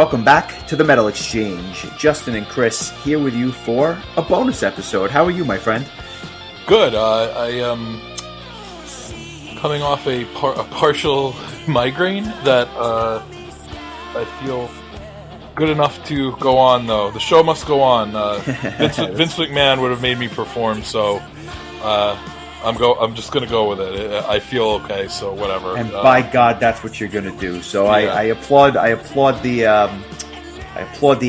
welcome back to the Metal Exchange. Justin and Chris here with you for a bonus episode. How are you, my friend? Good. I am coming off a partial migraine that I feel good enough to go on, though. The show must go on. Vince McMahon would have made me perform, so I'm just going to go with it. I feel okay, so whatever. And by God, that's what you're going to do. So yeah. I applaud the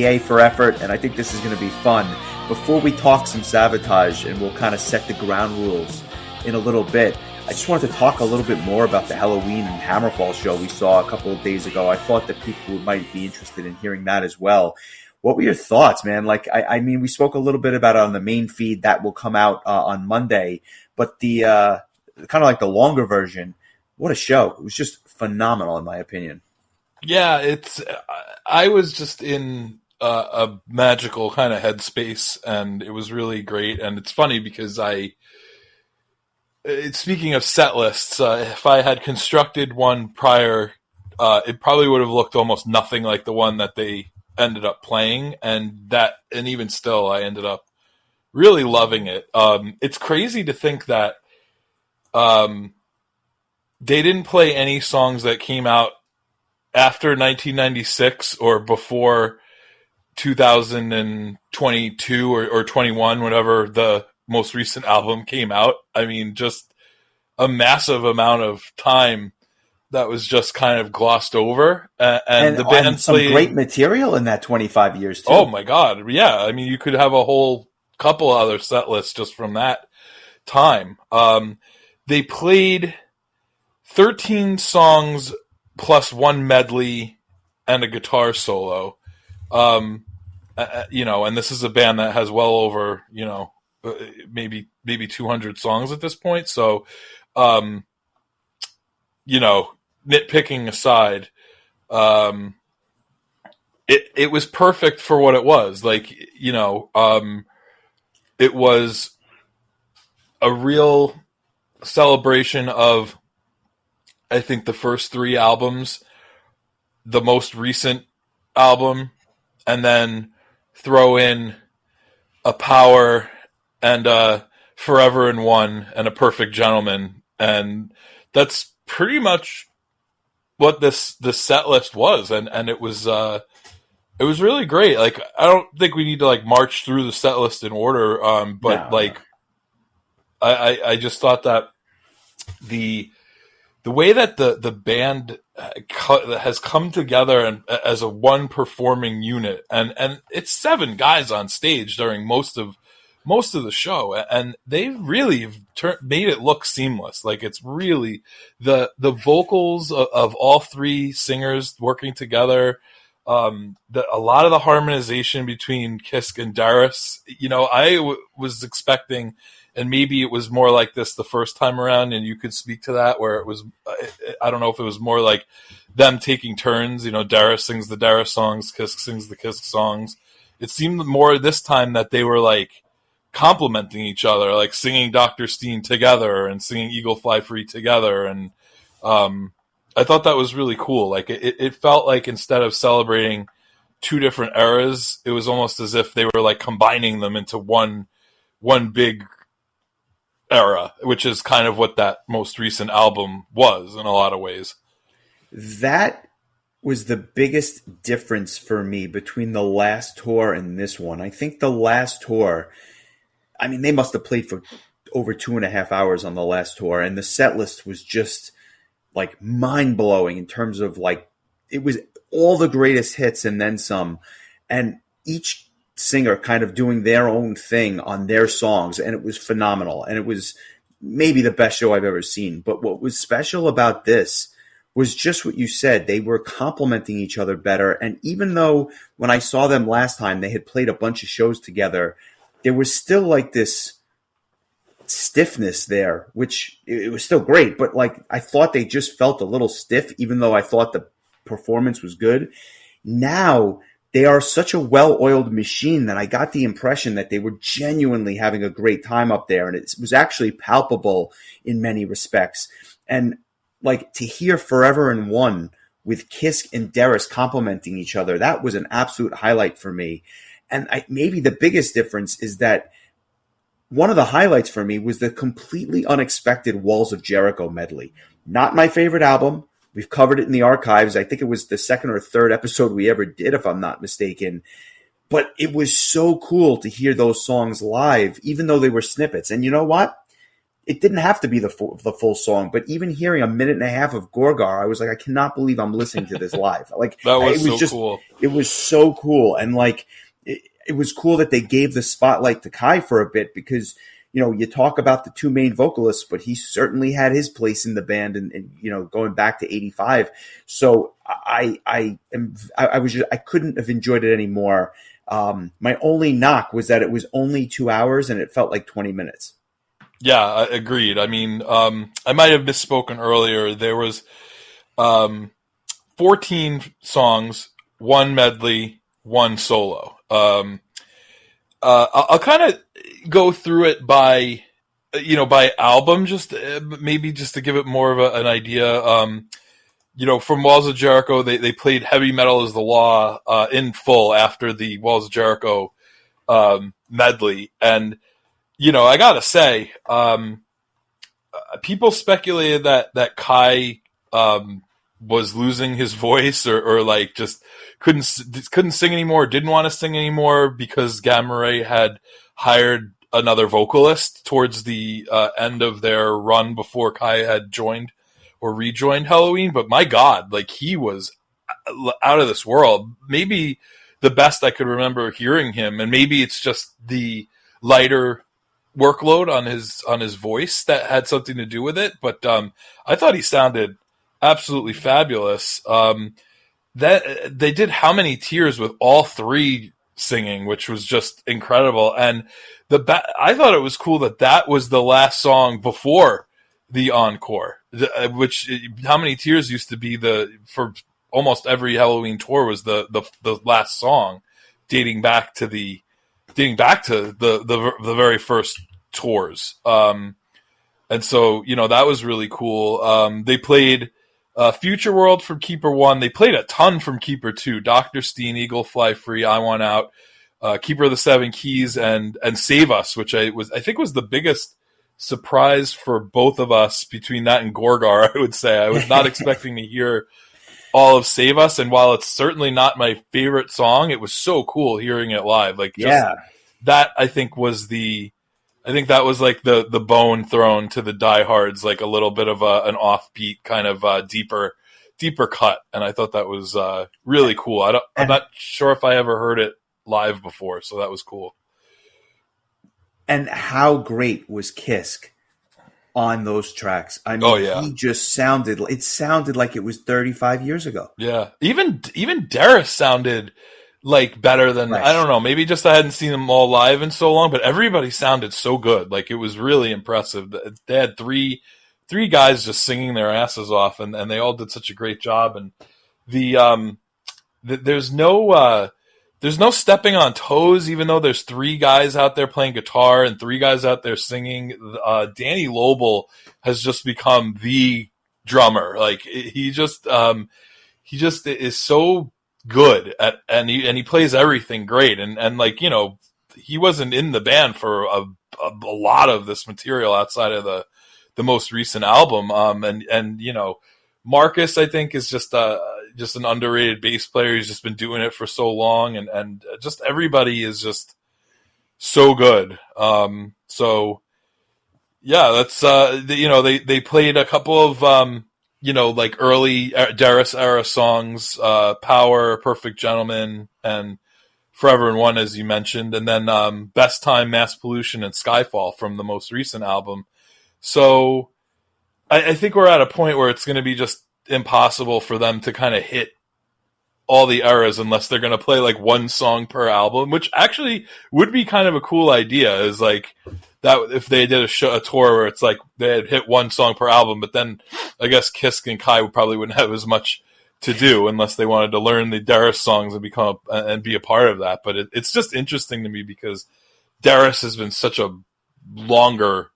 A for effort, and I think this is going to be fun. Before we talk some Savatage, and we'll kind of set the ground rules in a little bit, I just wanted to talk a little bit more about the Halloween and Hammerfall show we saw a couple of days ago. I thought that people might be interested in hearing that as well. What were your thoughts, man? Like, I mean, we spoke a little bit about it on the main feed. That will come out on Monday. But the kind of like the longer version, what a show. It was just phenomenal, in my opinion. Yeah, I was just in a magical kind of headspace, and it was really great. And it's funny because speaking of set lists, if I had constructed one prior, it probably would have looked almost nothing like the one that they ended up playing. And even still, I ended up really loving it. It's crazy to think that they didn't play any songs that came out after 1996 or before 2022 or 21, whenever the most recent album came out. I mean, just a massive amount of time that was just kind of glossed over. And the band some great material in that 25 years, too. Oh, my God. Yeah, I mean, you could have a whole couple other set lists just from that time. They played 13 songs plus one medley and a guitar solo. And this is a band that has well over, maybe 200 songs at this point. So, nitpicking aside, it was perfect for what it was. Like, it was a real celebration of, I think, the first three albums, the most recent album, and then throw in a Power and a Forever in One and a Perfect Gentleman. And that's pretty much what this set list was. And it was really great. Like, I don't think we need to march through the set list in order. But no. I just thought that the way that the band has come together and as a one performing unit, and it's 7 guys on stage during most of the show, and they really made it look seamless. Like, it's really the vocals of all 3 singers working together. A lot of the harmonization between Kisk and Darius. I was expecting, and maybe it was more like this the first time around, and you could speak to that, where it was, I don't know if it was more like them taking turns. Darius sings the Darius songs, Kisk sings the Kisk songs. It seemed more this time that they were complimenting each other, like singing Dr. Steen together and singing Eagle Fly Free together. And I thought that was really cool. Like, it felt like instead of celebrating 2 different eras, it was almost as if they were combining them into one big era, which is kind of what that most recent album was in a lot of ways. That was the biggest difference for me between the last tour and this one. I think the last tour, I mean, they must have played for over 2.5 hours on the last tour, and the set list was just mind-blowing in terms of it was all the greatest hits and then some, and each singer kind of doing their own thing on their songs, and it was phenomenal. And it was maybe the best show I've ever seen. But what was special about this was just what you said. They were complementing each other better. And even though when I saw them last time, they had played a bunch of shows together, there was still this stiffness there, which it was still great. But I thought they just felt a little stiff, even though I thought the performance was good. Now they are such a well-oiled machine that I got the impression that they were genuinely having a great time up there. And it was actually palpable in many respects. And to hear Forever in One with Kisk and Darius complementing each other. That was an absolute highlight for me. And maybe the biggest difference is that one of the highlights for me was the completely unexpected Walls of Jericho medley. Not my favorite album. We've covered it in the archives. I think it was the second or third episode we ever did, if I'm not mistaken. But it was so cool to hear those songs live, even though they were snippets. And you know what? It didn't have to be the full song, but even hearing a minute and a half of Gorgar, I was like, I cannot believe I'm listening to this live. Like, that was it was so cool. It was so cool. And like, it was cool that they gave the spotlight to Kai for a bit, because, you know, you talk about the two main vocalists, but he certainly had his place in the band, and you know, going back to 85. So I couldn't have enjoyed it anymore. My only knock was that it was only 2 hours and it felt like 20 minutes. Yeah, I agreed. I mean, I might have misspoken earlier. There was 14 songs, one medley, one solo. I'll kind of go through it by album, just maybe just to give it more of an idea. From Walls of Jericho, they played Heavy Metal is the Law in full after the Walls of Jericho medley. And, I gotta say, people speculated that Kai was losing his voice or like just couldn't sing anymore, didn't want to sing anymore because Gamma Ray had hired another vocalist towards the end of their run before Kai had joined or rejoined Helloween. But my God, like, he was out of this world. Maybe the best I could remember hearing him, and maybe it's just the lighter workload on his voice that had something to do with it. But I thought he sounded absolutely fabulous. That they did How Many Tears with all three singing, which was just incredible. And I thought it was cool that was the last song before the encore, which How Many Tears used to be for almost every Halloween tour was the last song, dating back to the very first tours. And so, that was really cool. They played Future World from Keeper 1. They played a ton from Keeper 2. Dr. Steen, Eagle Fly Free, I Want Out, Keeper of the Seven Keys, and Save Us, which I think was the biggest surprise for both of us between that and Gorgar, I would say. I was not expecting to hear all of Save Us, and while it's certainly not my favorite song, it was so cool hearing it live. Like, that I think that was like the bone thrown to the diehards, like a little bit of an offbeat kind of deeper cut, and I thought that was really cool. I'm not sure if I ever heard it live before, so that was cool. And how great was Kisk on those tracks? I mean, He just sounded like it was 35 years ago. Yeah, even Darius sounded like better than, I don't know, maybe just I hadn't seen them all live in so long, but everybody sounded so good. Like, it was really impressive. They had three guys just singing their asses off, and they all did such a great job. And there's no stepping on toes, even though there's three guys out there playing guitar and three guys out there singing. Danny Lobel has just become the drummer. Like, he just is so good at, and he plays everything great. And like, he wasn't in the band for a lot of this material outside of the most recent album. And Marcus, I think, is just an underrated bass player. He's just been doing it for so long, and just everybody is just so good. So yeah, that's they played a couple of like early Darius era songs, Power, Perfect Gentleman, and Forever in One, as you mentioned, and then Best Time, Mass Pollution, and Skyfall from the most recent album. So I think we're at a point where it's going to be just impossible for them to kind of hit all the eras unless they're going to play like one song per album, which actually would be kind of a cool idea. Is like that if they did a tour where it's like they had hit one song per album, but then I guess Kisk and Kai probably wouldn't have as much to do unless they wanted to learn the Darius songs and be a part of that. But it's just interesting to me because Darius has been such a longer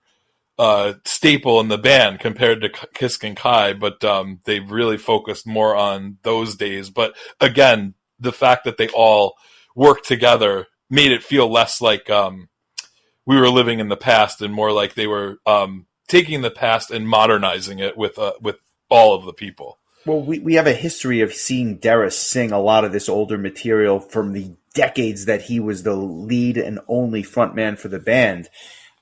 staple in the band compared to Kisk and Kai, but they really focused more on those days. But again, the fact that they all worked together made it feel less like we were living in the past and more like they were taking the past and modernizing it with all of the people. Well, we have a history of seeing Darius sing a lot of this older material from the decades that he was the lead and only frontman for the band.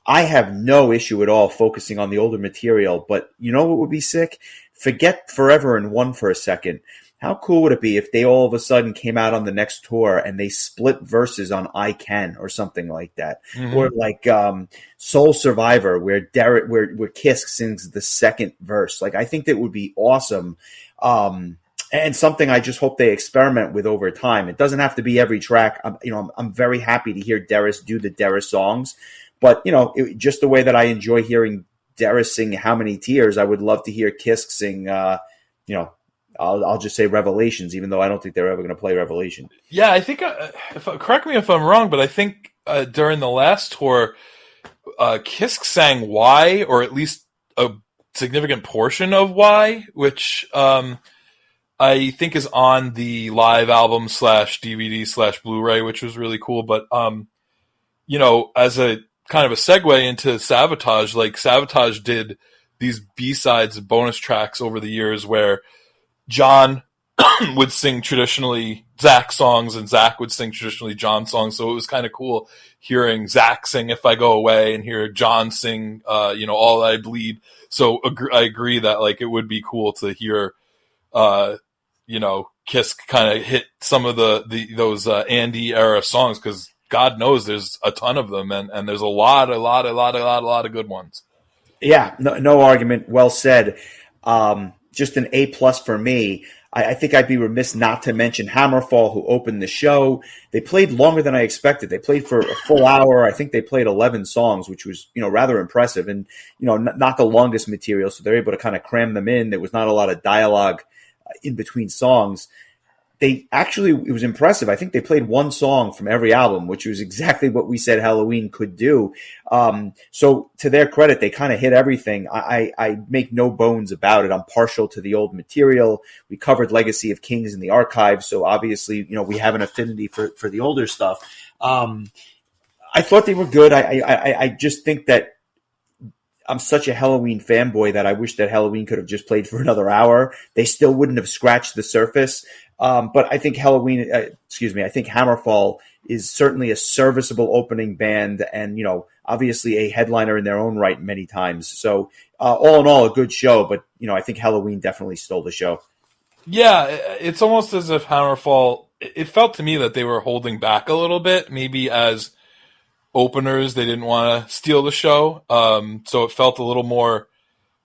I have no issue at all focusing on the older material, but you know what would be sick? Forget Forever and One for a second. How cool would it be if they all of a sudden came out on the next tour and they split verses on I Can or something like that? Mm-hmm. Or like Soul Survivor where Kisk sings the second verse. Like, I think that would be awesome. And something I just hope they experiment with over time. It doesn't have to be every track. I'm very happy to hear Darius do the Darius songs. But, just the way that I enjoy hearing Darius sing How Many Tears, I would love to hear Kisk sing, I'll just say Revelations, even though I don't think they're ever going to play Revelation. Yeah, I think, correct me if I'm wrong, but I think during the last tour, Kisk sang Why, or at least a significant portion of Why, which I think is on the live album / DVD / Blu-ray, which was really cool. But, as a kind of a segue into Savatage, like Savatage did these B-sides, bonus tracks over the years where John would sing traditionally Zach songs and Zach would sing traditionally John songs. So it was kind of cool hearing Zach sing If I Go Away and hear John sing, All I Bleed. So I agree that like it would be cool to hear, Kisk kind of hit some of those Andy era songs, because God knows there's a ton of them, and there's a lot of good ones. Yeah, no argument. Well said. Just an A+ for me. I think I'd be remiss not to mention Hammerfall, who opened the show. They played longer than I expected. They played for a full hour. I think they played 11 songs, which was, rather impressive, and, not the longest material. So they're able to kind of cram them in. There was not a lot of dialogue in between songs. It was impressive. I think they played one song from every album, which was exactly what we said Halloween could do. So to their credit, they kind of hit everything. I make no bones about it. I'm partial to the old material. We covered Legacy of Kings in the archive. So obviously, we have an affinity for the older stuff. I thought they were good. I just think that I'm such a Halloween fanboy that I wish that Halloween could have just played for another hour. They still wouldn't have scratched the surface. But I think I think Hammerfall is certainly a serviceable opening band and, obviously a headliner in their own right many times. So all in all, a good show. But, I think Halloween definitely stole the show. Yeah, it's almost as if Hammerfall, it felt to me that they were holding back a little bit, maybe as openers. They didn't want to steal the show. So it felt a little more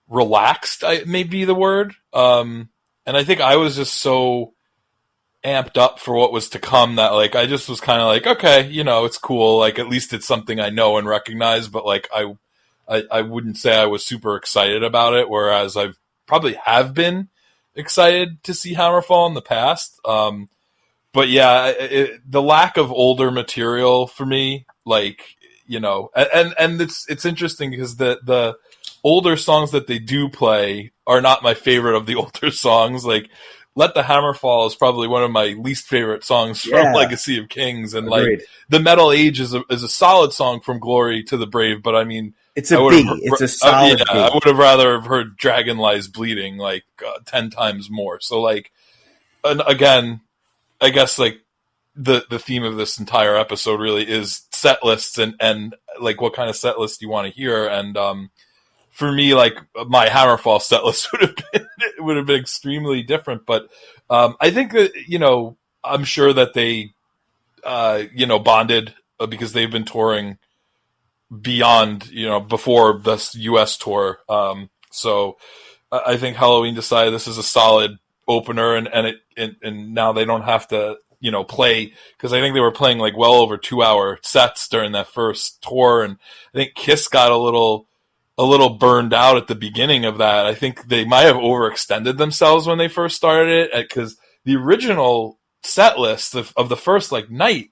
relaxed, may be the word. And I think I was just so amped up for what was to come that like I just was kind of like, okay, it's cool, like at least it's something I know and recognize, but like I wouldn't say I was super excited about it, whereas I probably have been excited to see Hammerfall in the past. But yeah, the lack of older material for me, like, and it's interesting because the older songs that they do play are not my favorite of the older songs. Like Let the Hammer Fall is probably one of my least favorite songs from Legacy of Kings. And Agreed. Like The Metal Age is a solid song from Glory to the Brave, but I mean, it's a B. It's a solid B. I would have rather have heard Dragon Lies Bleeding like 10 times more. So like, again, I guess like the theme of this entire episode really is set lists and like what kind of set list you want to hear. And for me, like my Hammerfall set list would have been extremely different. But I think that, I'm sure that they, bonded because they've been touring beyond, before this US tour. So I think Halloween decided this is a solid opener and now they don't have to, play, because I think they were playing like well over 2-hour sets during that first tour. And I think Kiss got a little burned out at the beginning of that. I think they might have overextended themselves when they first started it, because the original set list of the first like night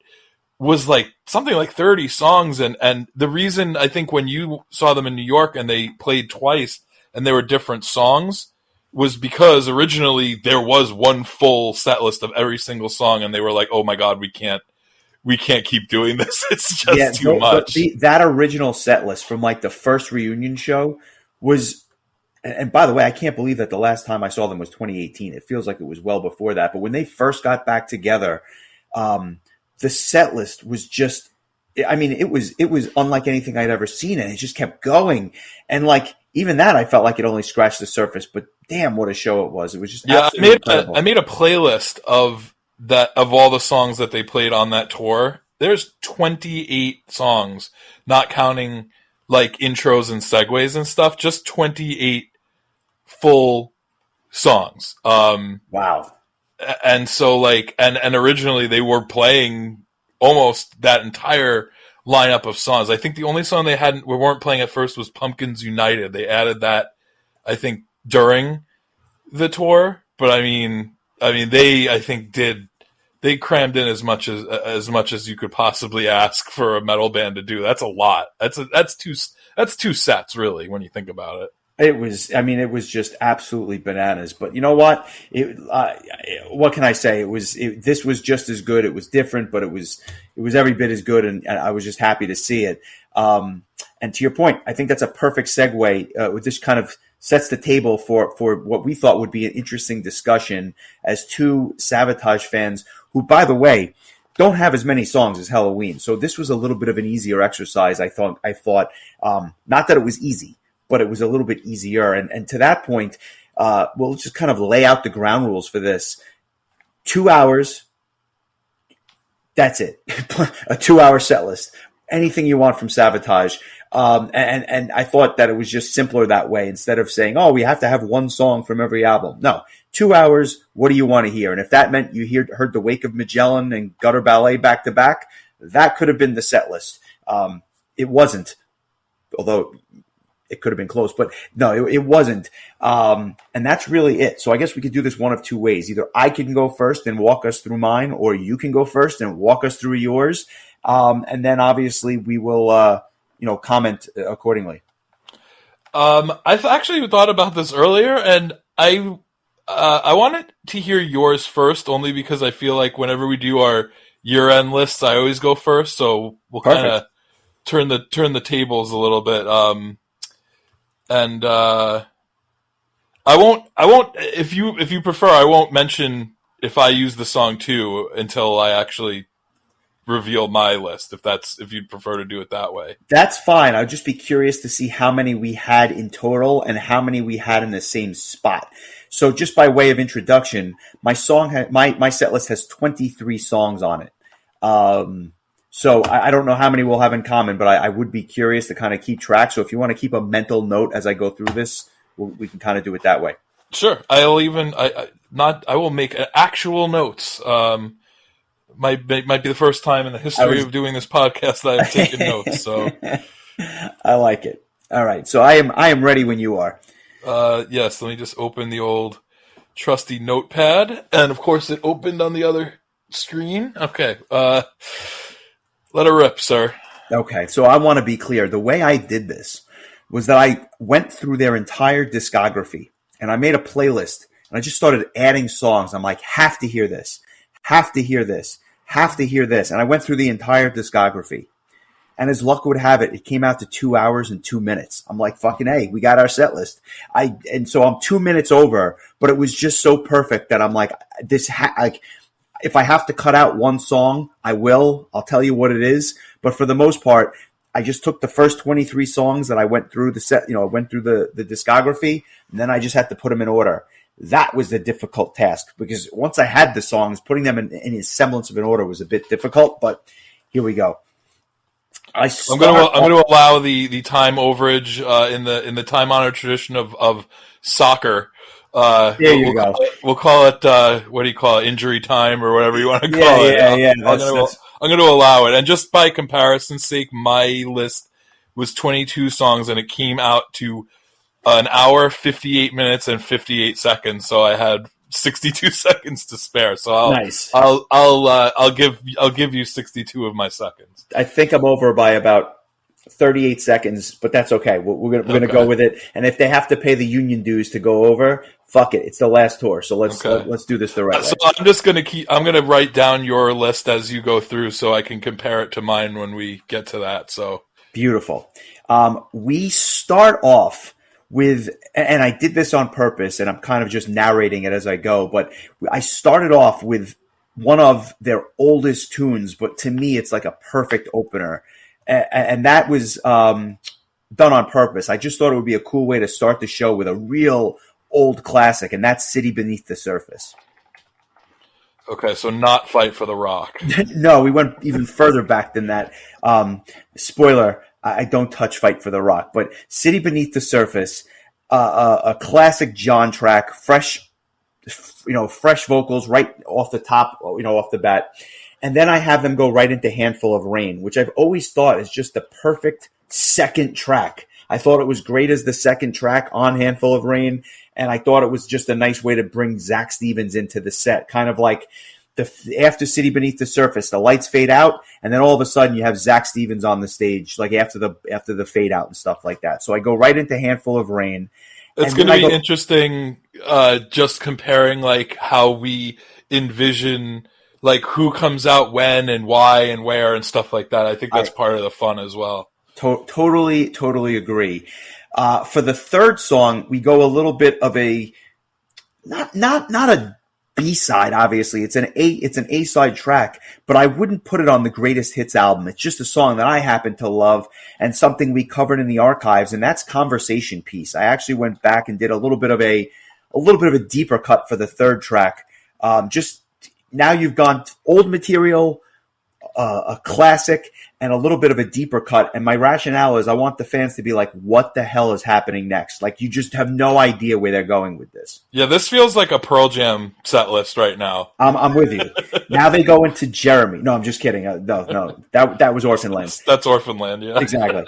was like something like 30 songs. And the reason I think when you saw them in New York and they played twice and they were different songs was because originally there was one full set list of every single song, and they were like, oh my God, we can't keep doing this. It's just too much. That original set list from like the first reunion show was, and by the way, I can't believe that the last time I saw them was 2018. It feels like it was well before that. But when they first got back together, the set list was just, I mean, it was unlike anything I'd ever seen, and it just kept going. And like, even that, I felt like it only scratched the surface, but damn, what a show it was. It was just absolutely incredible. I made a playlist of all the songs that they played on that tour. There's 28 songs, not counting like intros and segues and stuff, just 28 full songs. Wow. And so like, and originally they were playing almost that entire lineup of songs. I think the only song they weren't playing at first was Pumpkins United. They added that, I think, during the tour. But I mean, they crammed in as much as you could possibly ask for a metal band to do. That's a lot. That's two sets, really, when you think about it. It was just absolutely bananas. But you know what? What can I say? This was just as good. It was different, but it was every bit as good, and I was just happy to see it. And to your point, I think that's a perfect segue. This kind of sets the table for what we thought would be an interesting discussion as two Savatage fans who, by the way, don't have as many songs as Halloween. So this was a little bit of an easier exercise. I thought, not that it was easy, but it was a little bit easier. And to that point, we'll just kind of lay out the ground rules for this. 2 hours, that's it. A 2-hour set list. Anything you want from Savatage. And I thought that it was just simpler that way, instead of saying, oh, we have to have one song from every album. No, 2 hours, what do you want to hear? And if that meant you heard The Wake of Magellan and Gutter Ballet back to back, that could have been the set list. It wasn't, although it could have been close, but no, it wasn't. And that's really it. So I guess we could do this one of two ways. Either I can go first and walk us through mine, or you can go first and walk us through yours. And then obviously we will, comment accordingly. I've actually thought about this earlier, and I wanted to hear yours first, only because I feel like whenever we do our year-end lists, I always go first. So we'll kind of turn the tables a little bit. And I won't. If you prefer, I won't mention if I use the song too until I actually reveal my list. If you'd prefer to do it that way, that's fine. I'd just be curious to see how many we had in total and how many we had in the same spot. So, just by way of introduction, my set list has 23 songs on it. So I don't know how many we'll have in common, but I would be curious to kind of keep track. So if you want to keep a mental note as I go through this, we can kind of do it that way. Sure. I will make actual notes. Might be the first time in the history of doing this podcast that I've taken notes. So I like it. All right. So I am ready when you are. Yes. Let me just open the old trusty notepad, and of course it opened on the other screen. Okay. Let it rip, sir. Okay, so I want to be clear. The way I did this was that I went through their entire discography, and I made a playlist, and I just started adding songs. I'm like, have to hear this, have to hear this, have to hear this. And I went through the entire discography. And as luck would have it, it came out to 2 hours and 2 minutes. I'm like, fucking A, we got our set list. And so I'm 2 minutes over, but it was just so perfect that I'm like, if I have to cut out one song, I will. I'll tell you what it is. But for the most part, I just took the first 23 songs that I went through I went through the discography, and then I just had to put them in order. That was the difficult task, because once I had the songs, putting them in a semblance of an order was a bit difficult, but here we go. I'm going to allow the time overage in the time-honored tradition of soccer. There you go. We'll call it what do you call it? Injury time, or whatever you want to call it. Yeah. I'm going to allow it. And just by comparison's sake, my list was 22 songs, and it came out to an hour, 58 minutes, and 58 seconds. So I had 62 seconds to spare, so Nice. I'll give you 62 of my seconds. I think I'm over by about 38 seconds, but that's okay. We're gonna go with it. And if they have to pay the union dues to go over, fuck it. It's the last tour, so let's do this the right way. So I'm gonna write down your list as you go through, so I can compare it to mine when we get to that. So beautiful. We start off with, and I did this on purpose, and I'm kind of just narrating it as I go, but I started off with one of their oldest tunes, but to me, it's like a perfect opener. And that was done on purpose. I just thought it would be a cool way to start the show with a real old classic, and that's City Beneath the Surface. Okay, so not Fight for the Rock. No, we went even further back than that. Spoiler, I don't touch Fight for the Rock, but City Beneath the Surface, a classic John track, fresh vocals right off the top, off the bat. And then I have them go right into Handful of Rain, which I've always thought is just the perfect second track. I thought it was great as the second track on Handful of Rain, and I thought it was just a nice way to bring Zach Stevens into the set, kind of like after City Beneath the Surface, the lights fade out, and then all of a sudden you have Zach Stevens on the stage, like after the fade out and stuff like that. So I go right into Handful of Rain. It's going to be interesting, just comparing like how we envision like who comes out when and why and where and stuff like that. I think that's part of the fun as well. Totally agree. For the third song, we go a little bit of a not a B-side, obviously. It's an A-side track, but I wouldn't put it on the Greatest Hits album. It's just a song that I happen to love and something we covered in the archives, and that's Conversation Piece. I actually went back and did a little bit of a deeper cut for the third track. Just now you've gone old material, a classic, and a little bit of a deeper cut. And my rationale is I want the fans to be like, what the hell is happening next? Like, you just have no idea where they're going with this. Yeah, this feels like a Pearl Jam set list right now. I'm with you. Now they go into Jeremy. No, I'm just kidding. No, that was Orphan Land. That's Orphan Land, yeah. Exactly.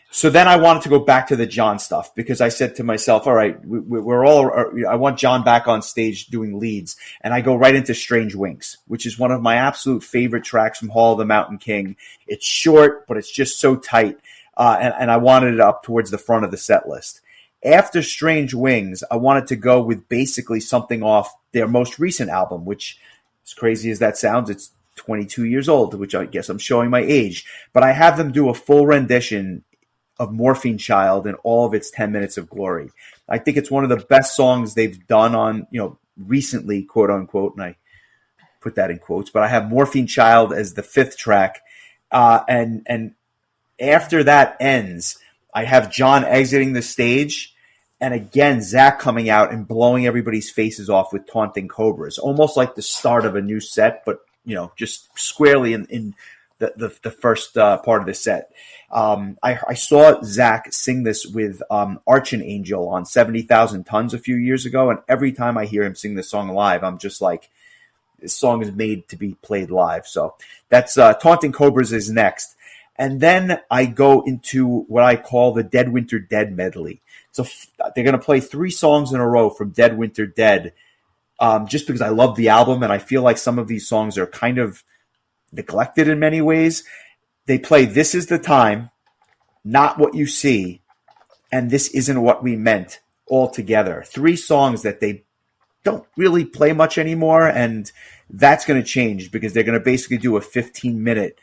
So then I wanted to go back to the John stuff because I said to myself, all right, I want John back on stage doing leads. And I go right into Strange Wings, which is one of my absolute favorite tracks from Hall of the Mountain King. It's short, but it's just so tight. And I wanted it up towards the front of the set list. After Strange Wings, I wanted to go with basically something off their most recent album, which, as crazy as that sounds, it's 22 years old, which I guess I'm showing my age. But I have them do a full rendition of Morphine Child in all of its 10 minutes of glory. I think it's one of the best songs they've done on, recently, quote unquote, and I put that in quotes, but I have Morphine Child as the fifth track. And after that ends, I have John exiting the stage, and again, Zach coming out and blowing everybody's faces off with Taunting Cobras, almost like the start of a new set, but just squarely in the first part of the set. I saw Zach sing this with Arch Angel on 70,000 Tons a few years ago, and every time I hear him sing this song live, I'm just like, this song is made to be played live. So that's Taunting Cobras is next. And then I go into what I call the Dead Winter Dead medley. So they're going to play 3 songs in a row from Dead Winter Dead, just because I love the album and I feel like some of these songs are kind of neglected in many ways. They play This Is the Time, Not What You See, and This Isn't What We Meant all together. 3 songs that they don't really play much anymore, and that's going to change because they're going to basically do a 15-minute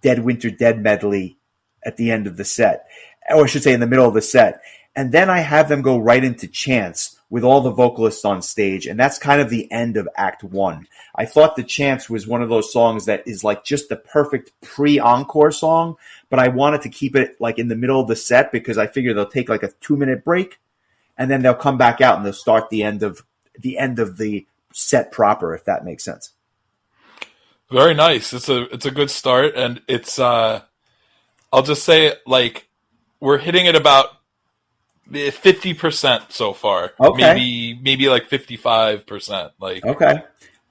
Dead Winter Dead medley at the end of the set, or I should say in the middle of the set. And then I have them go right into Chance with all the vocalists on stage, and that's kind of the end of Act 1. I thought the Chance was one of those songs that is like just the perfect pre-encore song, but I wanted to keep it like in the middle of the set because I figure they'll take like a 2-minute break, and then they'll come back out and they'll start the end of the set proper, if that makes sense. Very nice. It's a good start, and it's I'll just say like we're hitting it about 50% so far. Okay. Maybe like 55%. Like okay.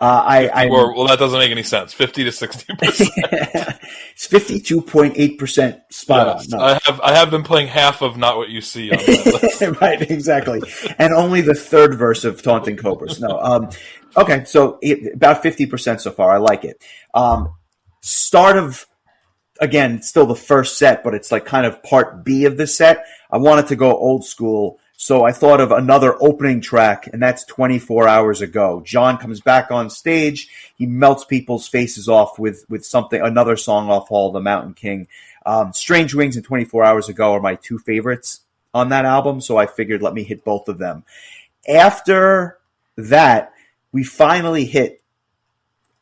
Well, that doesn't make any sense. 50 to 60%. It's 52.8% spot on. No. I have been playing half of Not What You See on that list. Right, exactly. And only the third verse of Taunting Cobras. No. Okay, so about 50% so far. I like it. Start of, again, still the first set, but it's like kind of part B of the set. I wanted to go old school, so I thought of another opening track, and that's 24 Hours Ago. John comes back on stage. He melts people's faces off with another song off Hall of the Mountain King. Strange Wings and 24 Hours Ago are my two favorites on that album, so I figured let me hit both of them. After that, we finally hit,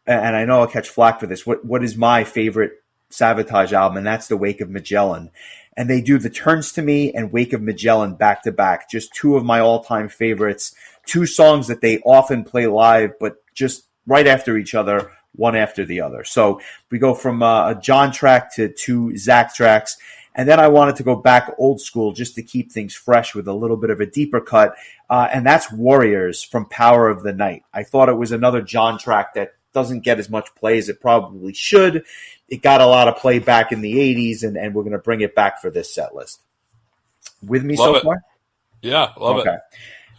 and I know I'll catch flack for this, what is my favorite Savatage album, and that's The Wake of Magellan. And they do The Turns to Me and Wake of Magellan back to back, just two of my all-time favorites, two songs that they often play live, but just right after each other, one after the other. So we go from a John track to two Zach tracks, and then I wanted to go back old school just to keep things fresh with a little bit of a deeper cut, and that's Warriors from Power of the Night. I thought it was another John track that doesn't get as much play as it probably should. It got a lot of play back in the 80s, and we're going to bring it back for this set list. With me so far? Yeah, love it.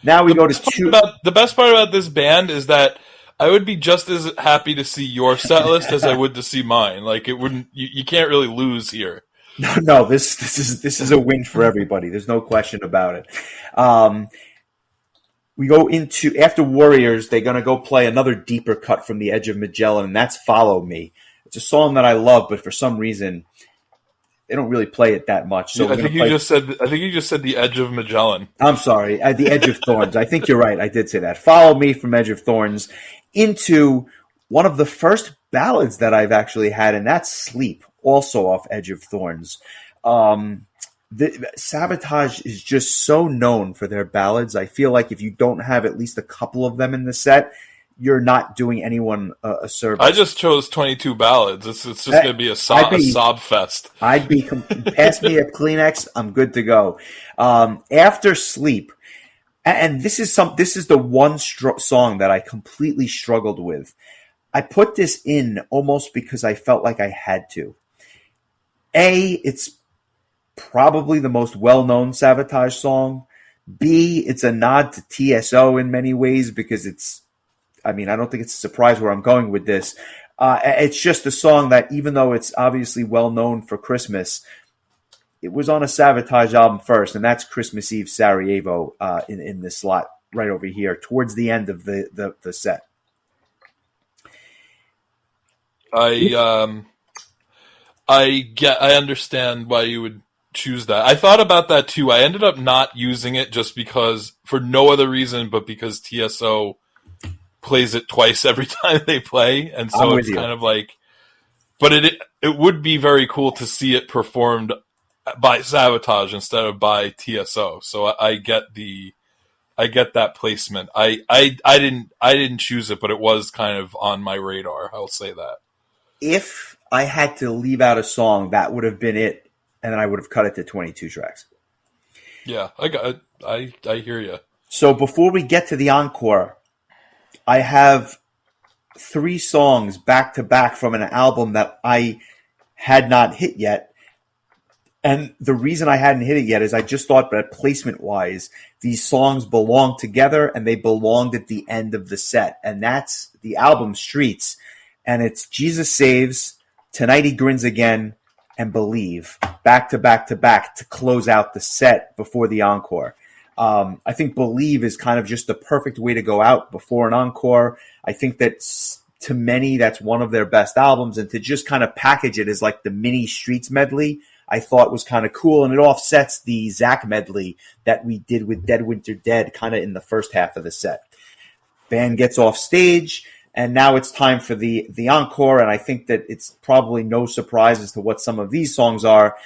Now we go to two. The best part about this band is that I would be just as happy to see your set list as I would to see mine. Like, it wouldn't. You can't really lose here. No. This is a win for everybody. There's no question about it. We go into, after Warriors, they're going to go play another deeper cut from The Edge of Magellan, and that's Follow Me. It's a song that I love, but for some reason, they don't really play it that much. So I think you just said The Edge of Magellan. I'm sorry, The Edge of Thorns. I think you're right. I did say that. Follow Me from Edge of Thorns into one of the first ballads that I've actually had, and that's Sleep, also off Edge of Thorns. Savatage is just so known for their ballads. I feel like if you don't have at least a couple of them in the set, you're not doing anyone a service. I just chose 22 ballads. It's just going to be a sob fest. Pass me a Kleenex, I'm good to go. After Sleep, and this is the one song that I completely struggled with. I put this in almost because I felt like I had to. It's probably the most well-known Savatage song. B, it's a nod to TSO in many ways because I don't think it's a surprise where I'm going with this. It's just a song that, even though it's obviously well-known for Christmas, it was on a Savatage album first, and that's Christmas Eve Sarajevo in this slot right over here towards the end of the set. I understand why you would choose that. I thought about that too. I ended up not using it just because, for no other reason but because TSO plays it twice every time they play, and so it's kind of like, but it would be very cool to see it performed by Savatage instead of by TSO. So I get that placement. I didn't choose it, but it was kind of on my radar. I'll say that. If I had to leave out a song, that would have been it, and then I would have cut it to 22 tracks. Yeah, I got it. I hear you. So before we get to the encore, I have 3 songs back to back from an album that I had not hit yet. And the reason I hadn't hit it yet is I just thought that placement-wise, these songs belong together and they belonged at the end of the set. And that's the album Streets. And it's Jesus Saves, Tonight He Grins Again, and Believe, back to back to back to close out the set before the encore. I think Believe is kind of just the perfect way to go out before an encore. I think that to many, that's one of their best albums, and to just kind of package it as like the mini Streets medley, I thought was kind of cool, and it offsets the Zach medley that we did with Dead Winter Dead kind of in the first half of the set. Band gets off stage, and now it's time for the encore, and I think that it's probably no surprise as to what some of these songs are.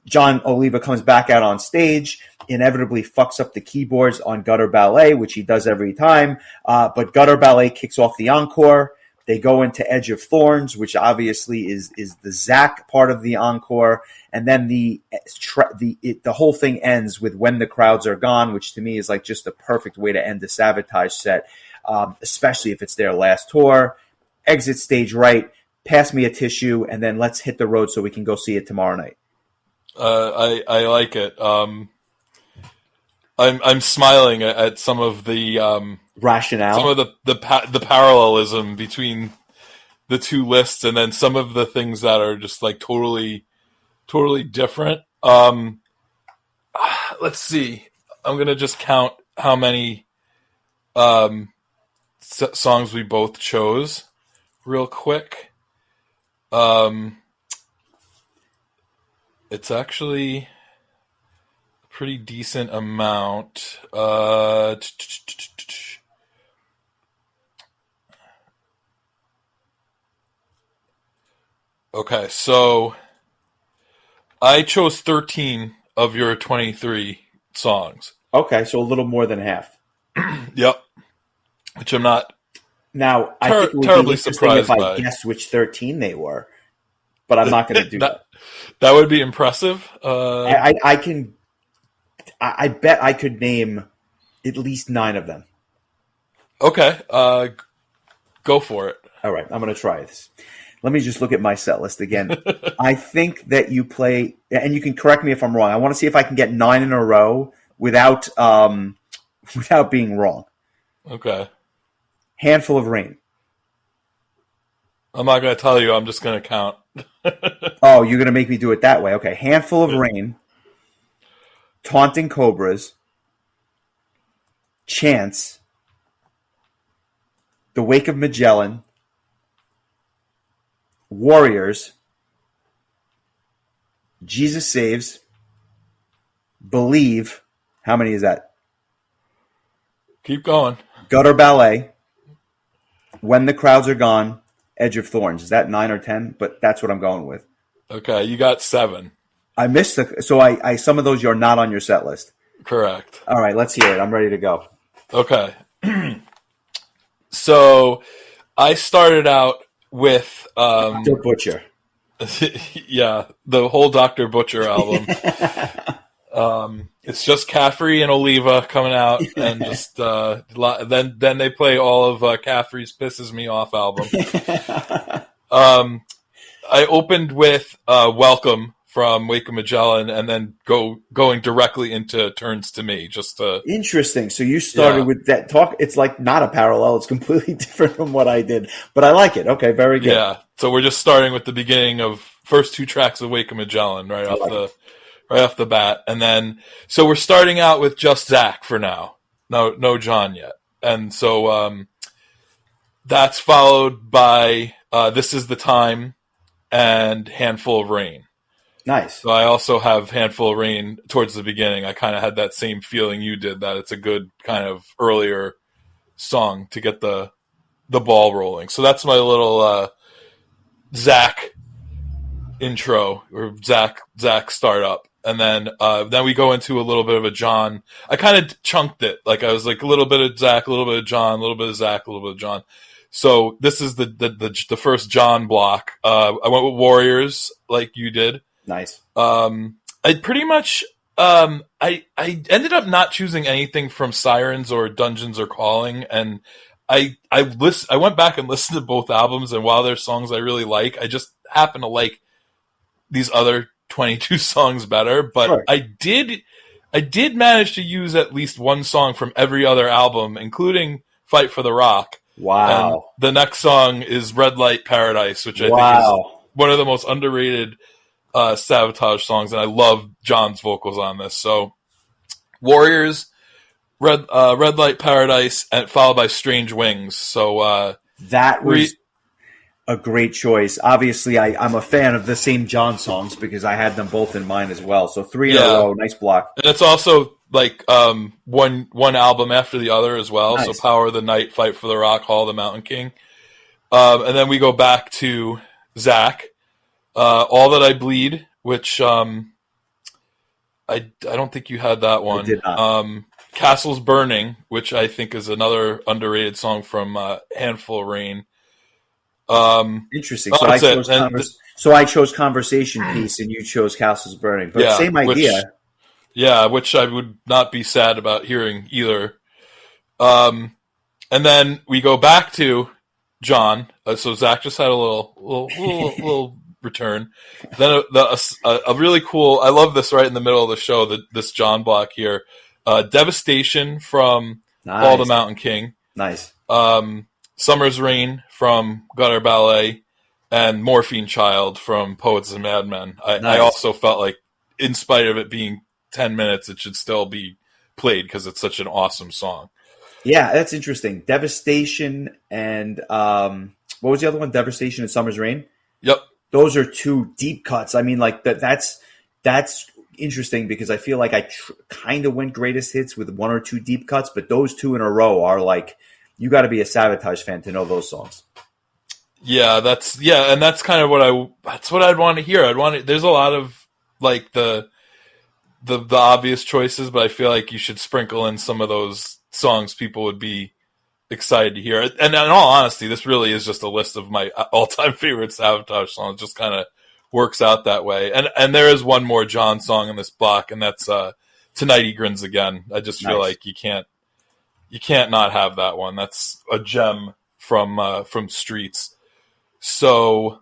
John Oliva comes back out on stage, inevitably fucks up the keyboards on Gutter Ballet, which he does every time, but Gutter Ballet kicks off the encore. They go into Edge of Thorns, which obviously is the Zach part of the encore, and then the whole thing ends with When the Crowds Are Gone, which to me is like just the perfect way to end the Savatage set. especially if it's their last tour. Exit stage right, pass me a tissue, and then let's hit the road so we can go see it tomorrow night. I like it. I'm smiling at some of the Rationale. some of the parallelism between the two lists, and then some of the things that are just like totally different. Let's see. I'm gonna just count how many songs we both chose real quick. It's actually a pretty decent amount. Okay, so I chose 13 of your 23 songs. Okay, so a little more than half. Yep. Which I'm not Now, I think it would terribly be interesting surprised if I by. guessed which 13 they were, but I'm not going to do that. That would be impressive. I can. I bet I could name at least 9 of them. Okay, go for it. All right, I'm going to try this. Let me just look at my set list again. I think that you play, and you can correct me if I'm wrong. I want to see if I can get 9 in a row without without being wrong. Okay. Handful of Rain. I'm not going to tell you. I'm just going to count. Oh, you're going to make me do it that way. Okay. Handful of Rain. Taunting Cobras. Chance. The Wake of Magellan. Warriors. Jesus Saves. Believe. How many is that? Keep going. Gutter Ballet. When the Crowds Are Gone. Edge of Thorns. Is that 9 or 10? But that's what I'm going with. Okay, you got 7. I missed so I some of those you're not on your set list. Correct. All right, let's hear it. I'm ready to go. Okay. So I started out with Dr. Butcher. yeah, the whole Dr. Butcher album. It's just Caffrey and Oliva coming out, and just then they play all of Caffrey's "Pisses Me Off" album. I opened with "Welcome" from Wake of Magellan, and then going directly into "Turns to Me." Just Interesting. So you started with that talk. It's like not a parallel. It's completely different from what I did, but I like it. Okay, very good. Yeah. So we're just starting with the beginning of first 2 tracks of Wake of Magellan right off the bat, and then so we're starting out with just Zach for now. No John yet, and so that's followed by "This Is the Time" and "Handful of Rain." Nice. So I also have "Handful of Rain" towards the beginning. I kind of had that same feeling you did, that it's a good kind of earlier song to get the ball rolling. So that's my little Zach intro, or Zach startup. And then we go into a little bit of a John. I kind of chunked it. Like I was like a little bit of Zach, a little bit of John, a little bit of Zach, a little bit of John. So this is the first John block. I went with Warriors like you did. Nice. I pretty much I ended up not choosing anything from Sirens or Dungeons or Calling, and I went back and listened to both albums, and while there's songs I really like, I just happen to like these other 22 songs better. But sure. I did manage to use at least one song from every other album, including Fight for the Rock. Wow. And the next song is Red Light Paradise, which I think is one of the most underrated Savatage songs, and I love John's vocals on this. So Warriors, Red Light Paradise, and followed by Strange Wings. So that was a great choice. Obviously, I'm a fan of the same John songs because I had them both in mind as well. So 3 in a row, nice block. And it's also like one album after the other as well. Nice. So Power of the Night, Fight for the Rock, Hall of the Mountain King. And then we go back to Zach. All That I Bleed, which I don't think you had that one. I did not. Castles Burning, which I think is another underrated song from Handful of Rain. Interesting. So I chose Conversation Piece, and you chose Castles Burning. But same idea. Which I would not be sad about hearing either. And then we go back to John. So Zach just had a little return. Then a really cool. I love this right in the middle of the show. This John block here. Devastation from All the Mountain King. Nice. Summer's Rain from Gutter Ballet, and Morphine Child from Poets and Madmen. I also felt like, in spite of it being 10 minutes, it should still be played because it's such an awesome song. Yeah, that's interesting. Devastation and what was the other one? Devastation and Summer's Rain? Yep. Those are two deep cuts. I mean, like that's interesting because I feel like I kind of went greatest hits with one or two deep cuts, but those two in a row are like, you got to be a Savatage fan to know those songs. Yeah, and that's kind of what I'd want to hear. There's a lot of like the obvious choices, but I feel like you should sprinkle in some of those songs people would be excited to hear. And in all honesty, this really is just a list of my all-time favorite Savatage songs. It just kind of works out that way. And there is one more John song in this block, and that's Tonight He Grins Again. I just feel like you can't not have that one. That's a gem from Streets. So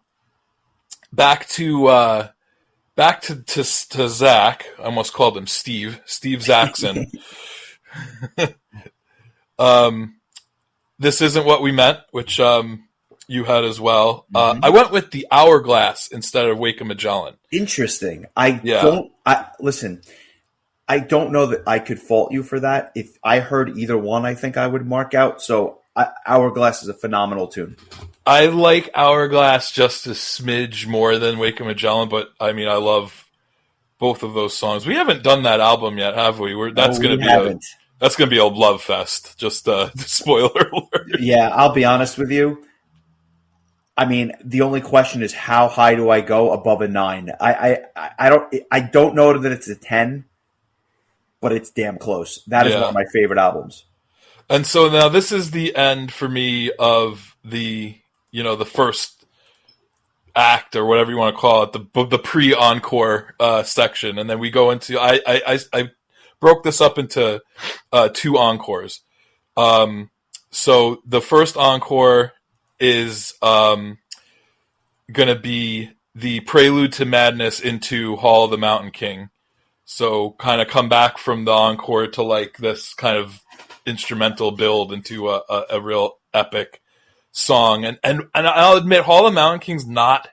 back to Zach. I almost called him Steve Zaxxon. This Isn't What We Meant, which you had as well. I went with the Hourglass instead of Wake of Magellan. Interesting. Listen, I don't know that I could fault you for that. If I heard either one, I think I would mark out. So Hourglass is a phenomenal tune. I like Hourglass just a smidge more than Wake of Magellan, but I mean, I love both of those songs. We haven't done that album yet, have we? That's going to be a love fest. Just spoiler alert. Yeah, I'll be honest with you. I mean, the only question is how high do I go above a 9? I don't know that it's a 10, but it's damn close. That is one of my favorite albums. And so now this is the end for me of the first act or whatever you want to call it, the pre-encore section, and then we go into I broke this up into 2 encores. So the first encore is going to be the prelude to Madness into Hall of the Mountain King. So kind of come back from the encore to like this kind of instrumental build into a real epic song. And I'll admit, Hall of the Mountain King's not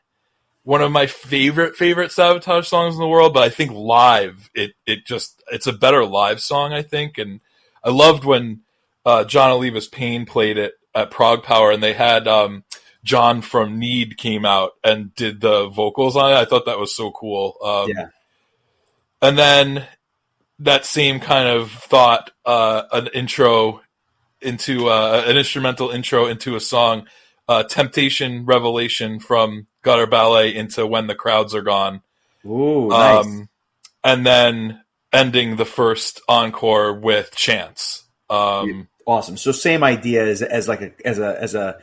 one of my favorite Savatage songs in the world, but I think live, it's a better live song, I think. And I loved when John Oliva's Pain played it at Prague Power, and they had John from Need came out and did the vocals on it. I thought that was so cool. And then that same kind of thought, an intro into an instrumental intro into a song, Temptation Revelation from Gutter Ballet into When the Crowds Are Gone. Ooh, nice. And then ending the first encore with Chance. Awesome. So same idea as a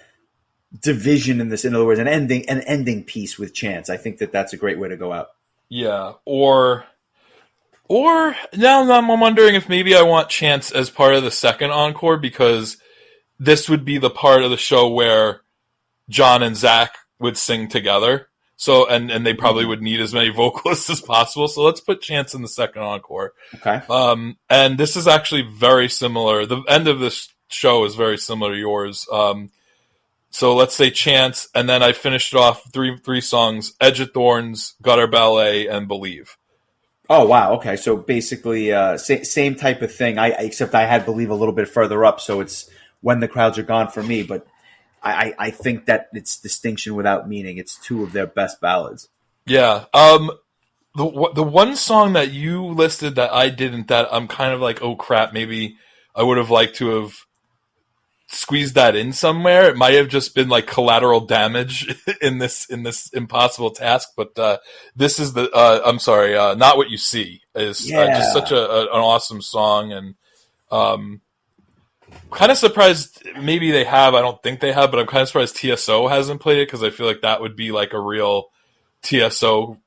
division in this. In other words, an ending piece with Chance. I think that's a great way to go out. Yeah. Or now I'm wondering if maybe I want Chance as part of the second encore, because this would be the part of the show where John and Zach would sing together. So and they probably would need as many vocalists as possible. So let's put Chance in the second encore. Okay. And this is actually very similar. The end of this show is very similar to yours. So let's say Chance, and then I finished it off three songs: Edge of Thorns, Gutter Ballet, and Believe. Oh, wow. Okay. So basically, same type of thing. Except I had Believe a little bit further up, so it's When the Crowds Are Gone for me. But I think that it's distinction without meaning. It's 2 of their best ballads. Yeah. The one song that you listed that I didn't, that I'm kind of like, oh crap, maybe I would have liked to have squeezed that in somewhere. It might have just been like collateral damage in this impossible task. But this is I'm sorry, Not What You See is just such an awesome song, and kind of surprised maybe they have. I don't think they have, but I'm kind of surprised TSO hasn't played it, because I feel like that would be like a real TSO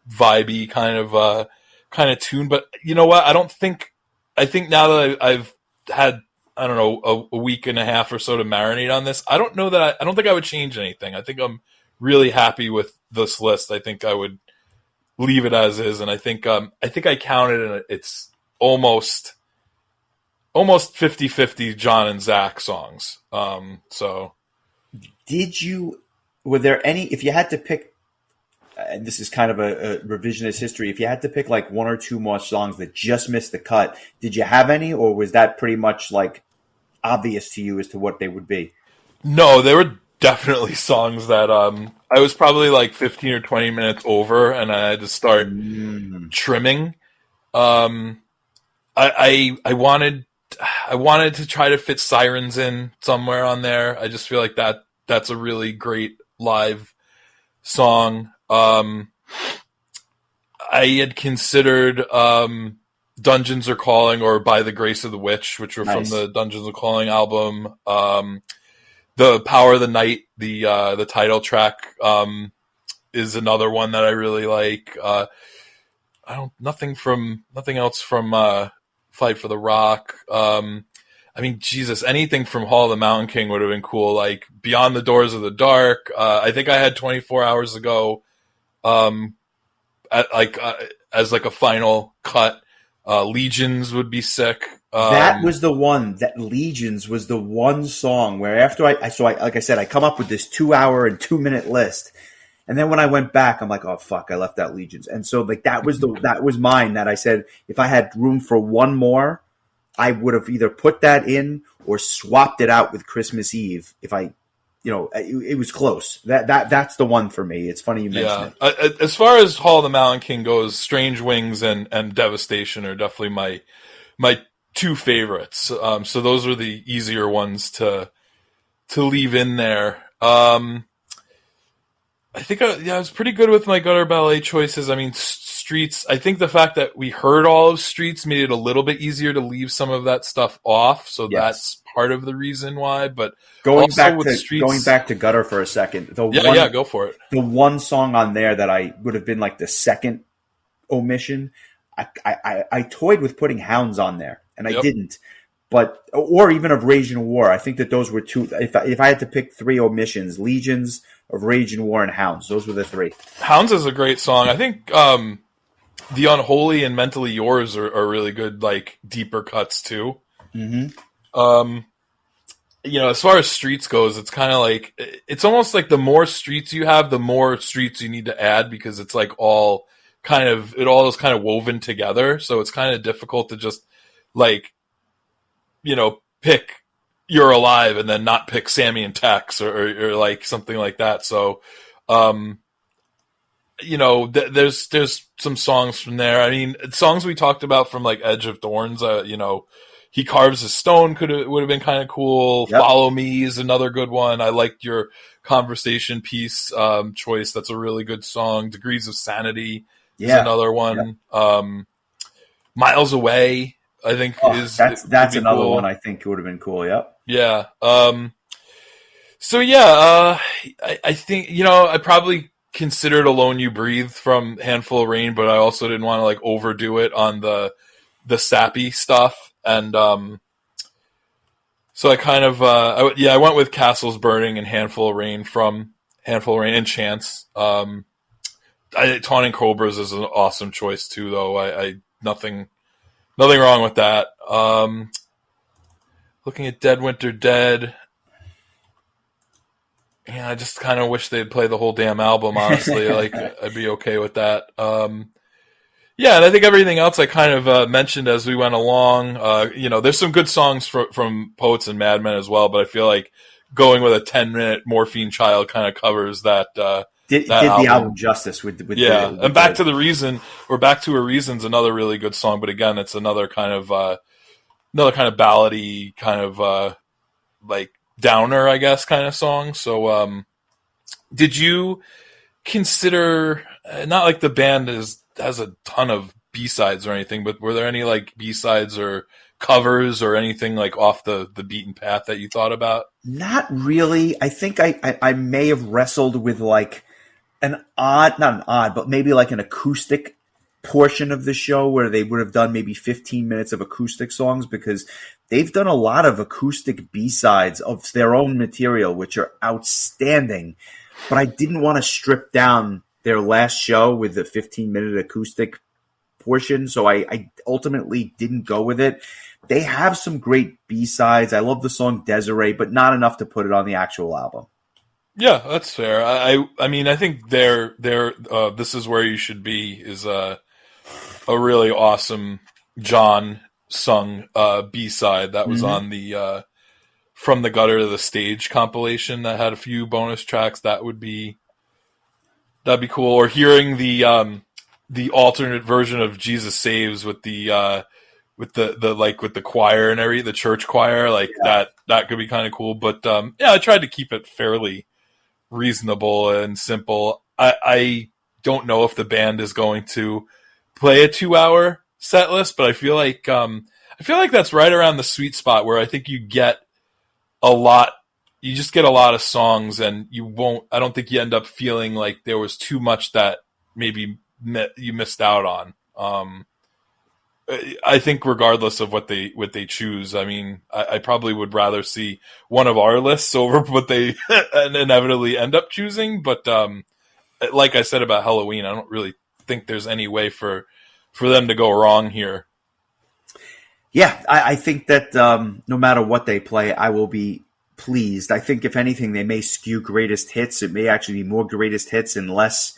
vibey kind of tune. But you know what? I think now that I've had I don't know, a week and a half or so to marinate on this, I don't know that I don't think I would change anything. I think I'm really happy with this list. I think I would leave it as is, and I think I counted, and it's almost 50-50 John and Zach songs. So were there any, if you had to pick, and this is kind of a revisionist history, if you had to pick like one or two more songs that just missed the cut, did you have any, or was that pretty much like obvious to you as to what they would be? No, there were definitely songs that I was probably like 15 or 20 minutes over, and I had to start trimming. I wanted to try to fit Sirens in somewhere on there. I just feel like that's a really great live song. I had considered Dungeons Are Calling or By the Grace of the Witch, which were Nice. from the Dungeons Are Calling album. The Power of the Night, the title track, is another one that I really like. Nothing else from Fight for the Rock. I mean, Jesus, anything from Hall of the Mountain King would have been cool. Like Beyond the Doors of the Dark. I think I had 24 Hours to Go, as like a final cut. Legions would be sick. That was the one, that Legions was the one song where after like I said, I come up with this 2 hour and 2 minute list. And then when I went back, I'm like, oh fuck, I left out Legions. And so like that was mine that I said, if I had room for one more, I would have either put that in or swapped it out with Christmas Eve. If I, it was close. That's the one for me. It's funny you mentioned it. As far as Hall of the Mountain King goes, Strange Wings and Devastation are definitely my two favorites. So those were the easier ones to leave in there. I think I was pretty good with my gutter ballet choices. I mean, Streets, I think the fact that we heard all of Streets made it a little bit easier to leave some of that stuff off. So that's part of the reason why. But going back to Gutter for a second, go for it. The one song on there that I would have been like the second omission, I toyed with putting Hounds on there, and I didn't. But or even of Rage and War, I think that those were two. If I had to pick three omissions, Legions, of Rage and War, and Hounds, those were the three. Hounds is a great song. I think The Unholy and Mentally Yours are really good, like deeper cuts too. Mm-hmm. As far as Streets goes, it's kind of like, it's almost like the more streets you have, the more streets you need to add, because it's like all is kind of woven together. So it's kind of difficult to just like, pick You're Alive and then not pick Sammy and Tex or like something like that. So, there's some songs from there. I mean, songs we talked about from like Edge of Thorns, He Carves a Stone would have been kind of cool. Yep. Follow Me is another good one. I liked your Conversation Piece choice. That's a really good song. Degrees of Sanity is another one. Yep. Miles Away, I think that's another cool one I think would have been cool. Yep. Yeah. I think, I probably considered Alone You Breathe from Handful of Rain, but I also didn't want to like overdo it on the sappy stuff. And so I kind of, I went with Castles Burning and Handful of Rain from Handful of Rain and Chance. Taunting Cobras is an awesome choice too, though. Nothing wrong with that. Looking at Dead Winter Dead. Yeah, I just kind of wish they'd play the whole damn album, honestly. Like, I'd be okay with that. And I think everything else I kind of mentioned as we went along. There's some good songs from Poets and Madmen as well, but I feel like going with a 10-minute Morphine Child kind of covers that. Did the album justice with and Back to a Reason's another really good song, but again, it's another kind of ballady kind of like downer, I guess, kind of song. So, did you consider, not like the band has a ton of B-sides or anything, but were there any like B-sides or covers or anything like off the beaten path that you thought about? Not really. I think I may have wrestled with like not an odd, but maybe like an acoustic portion of the show where they would have done maybe 15 minutes of acoustic songs, because they've done a lot of acoustic B-sides of their own material, which are outstanding. But I didn't want to strip down their last show with the 15-minute acoustic portion, so I ultimately didn't go with it. They have some great B-sides. I love the song Desiree, but not enough to put it on the actual album. Yeah, that's fair. I mean, I think their This Is Where You Should Be is a really awesome John sung B-side that was on the From the Gutter to the Stage compilation that had a few bonus tracks. That'd be cool. Or hearing the alternate version of Jesus Saves with the choir and everything, the church choir, that could be kind of cool. But yeah, I tried to keep it fairly reasonable and simple. I don't know if the band is going to play a 2-hour set list, but I feel like that's right around the sweet spot where I think you get a lot. You just get a lot of songs, and I don't think you end up feeling like there was too much that maybe you missed out on. I think regardless of what they choose, I mean, I probably would rather see one of our lists over what they inevitably end up choosing. But like I said about Halloween, I don't really think there's any way for them to go wrong here. Yeah, I think that no matter what they play, I will be pleased. I think if anything, they may skew greatest hits. It may actually be more greatest hits and less,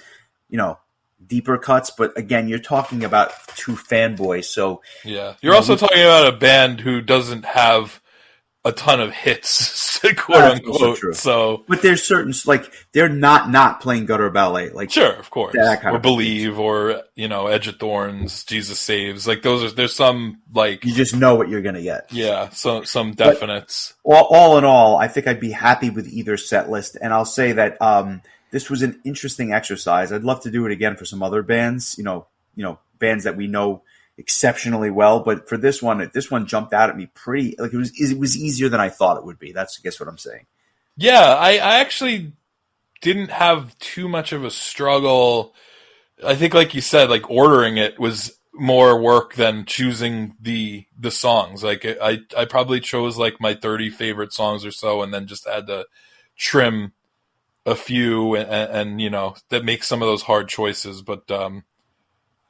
deeper cuts. But again, you're talking about two fanboys, so yeah, you're also talking about a band who doesn't have a ton of hits, quote unquote. So, but there's certain they're not playing Gutter Ballet, sure, of course, that kind or of Believe, thing. Or Edge of Thorns, Jesus Saves. There's some you just know what you're gonna get. Yeah, so some definites. But all in all, I think I'd be happy with either set list, and I'll say that this was an interesting exercise. I'd love to do it again for some other bands, bands that we know exceptionally well. But for this one jumped out at me pretty, it was easier than I thought it would be. That's, I guess, what I'm saying. Yeah, I actually didn't have too much of a struggle. I think, like you said, ordering it was more work than choosing the songs. I probably chose my 30 favorite songs or so, and then just had to trim a few and that makes some of those hard choices. But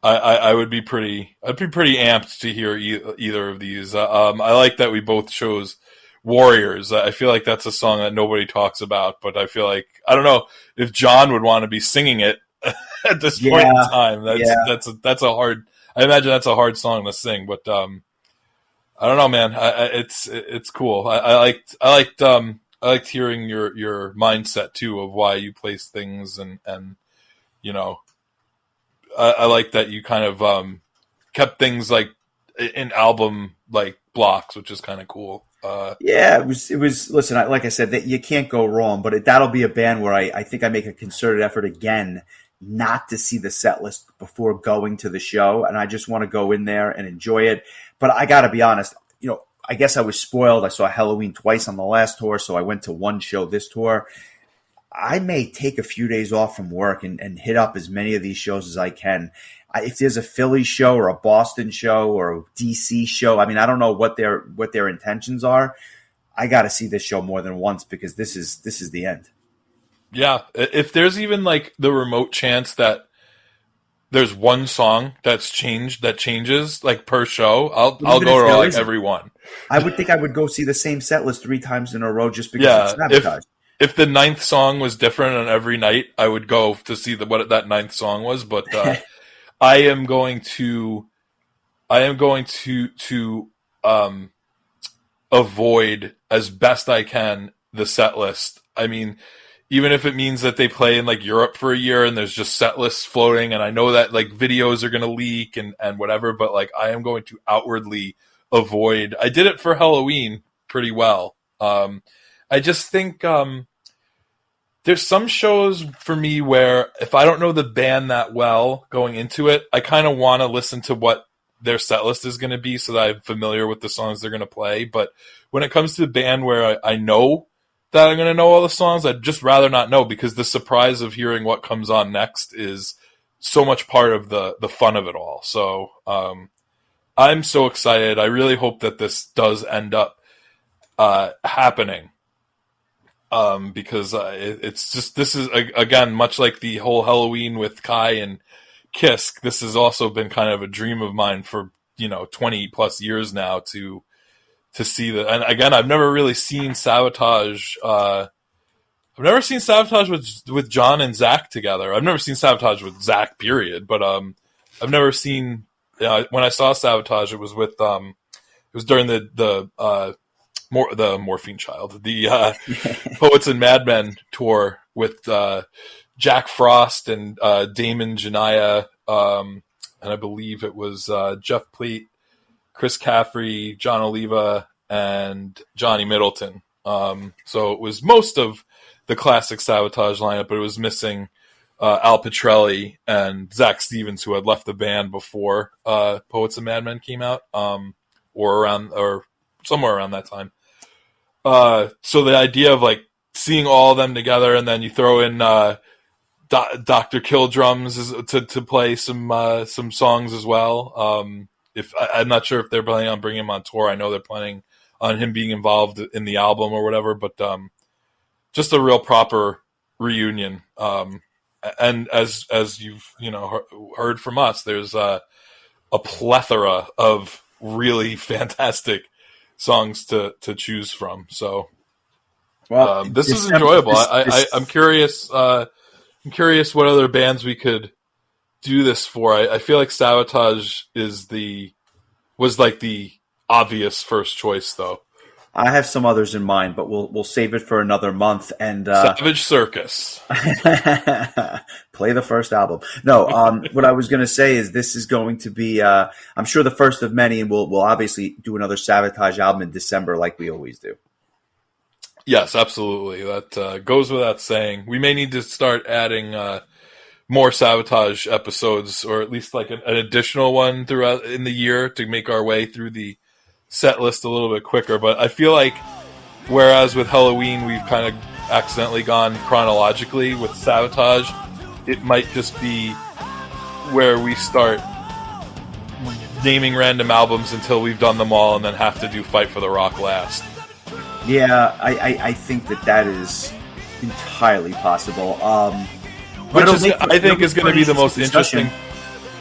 I'd be pretty amped to hear either of these. I like that we both chose Warriors. I feel like that's a song that nobody talks about, but I feel like, I don't know if John would want to be singing it at this point in time. That's a hard, I imagine that's a hard song to sing, but I don't know, man. It's cool. I liked hearing your mindset too of why you place things, and I like that you kind of kept things in album blocks, which is kind of cool. Yeah, it was. Listen, like I said, that you can't go wrong. But that'll be a band where I think I make a concerted effort again not to see the set list before going to the show, and I just want to go in there and enjoy it. But I got to be honest, I guess I was spoiled. I saw Halloween twice on the last tour, so I went to one show this tour. I may take a few days off from work and hit up as many of these shows as I can. If there's a Philly show or a Boston show or a DC show, I mean, I don't know what their intentions are. I got to see this show more than once because this is the end. Yeah, if there's even the remote chance that there's one song that changes per show, I'll go to every one. I would think I would go see the same set list 3 times in a row just because it's Savatage. If the 9th song was different on every night, I would go to see what that 9th song was. But I am going to avoid as best I can the set list. I mean, even if it means that they play in Europe for a year and there's just set lists floating, and I know that videos are going to leak and whatever, but I am going to outwardly avoid. I did it for Halloween pretty well. I just think there's some shows for me where if I don't know the band that well going into it, I kind of want to listen to what their set list is going to be so that I'm familiar with the songs they're going to play. But when it comes to the band where I know that I'm going to know all the songs, I'd just rather not know, because the surprise of hearing what comes on next is so much part of the fun of it all. So I'm so excited. I really hope that this does end up happening. Because it's just, this is, again, much like the whole Halloween with Kai and Kisk, this has also been kind of a dream of mine for, 20 plus years now to see that. And again, I've never really seen Savatage. I've never seen Savatage with John and Zach together. I've never seen Savatage with Zach, period. But I've never seen, when I saw Savatage, it was with it was during the Morphine Child, the Poets and Madmen tour with Jack Frost and Damon Janaya, and I believe it was Jeff Pleat, Chris Caffrey, John Oliva, and Johnny Middleton. So it was most of the classic Savatage lineup, but it was missing Al Pitrelli and Zach Stevens, who had left the band before Poets and Madmen came out, or somewhere around that time. So the idea of like seeing all of them together, and then you throw in Dr. Killdrums to play some songs as well. I'm not sure if they're planning on bringing him on tour. I know they're planning on him being involved in the album or whatever, but just a real proper reunion. And as you've heard from us, there's a plethora of really fantastic songs to choose from. So this is enjoyable. I'm curious. I'm curious what other bands we could do this for. I feel like Savatage was like the obvious first choice, though. I have some others in mind, but we'll save it for another month. And Savage Circus. Play the first album. No, what I was going to say is this is going to be, I'm sure, the first of many, and we'll obviously do another Savatage album in December like we always do. Yes, absolutely. That goes without saying. We may need to start adding more Savatage episodes, or at least like an additional one throughout in the year to make our way through the set list a little bit quicker. But I feel like, whereas with Halloween we've kind of accidentally gone chronologically, with Savatage it might just be where we start naming random albums until we've done them all, and then have to do Fight for the Rock last. Yeah, I think that is entirely possible. Which I think is going to be the most interesting.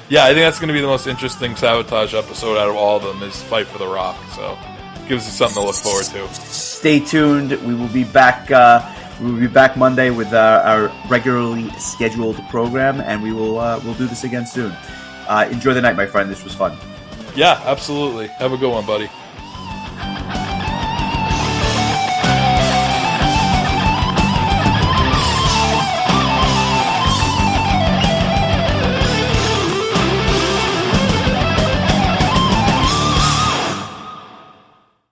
Yeah, I think that's going to be the most interesting Savatage episode out of all of them, is Fight for the Rock. So it gives us something to look forward to. Stay tuned. We will be back. We will be back Monday with our regularly scheduled program, and we'll do this again soon. Enjoy the night, my friend. This was fun. Yeah, absolutely. Have a good one, buddy.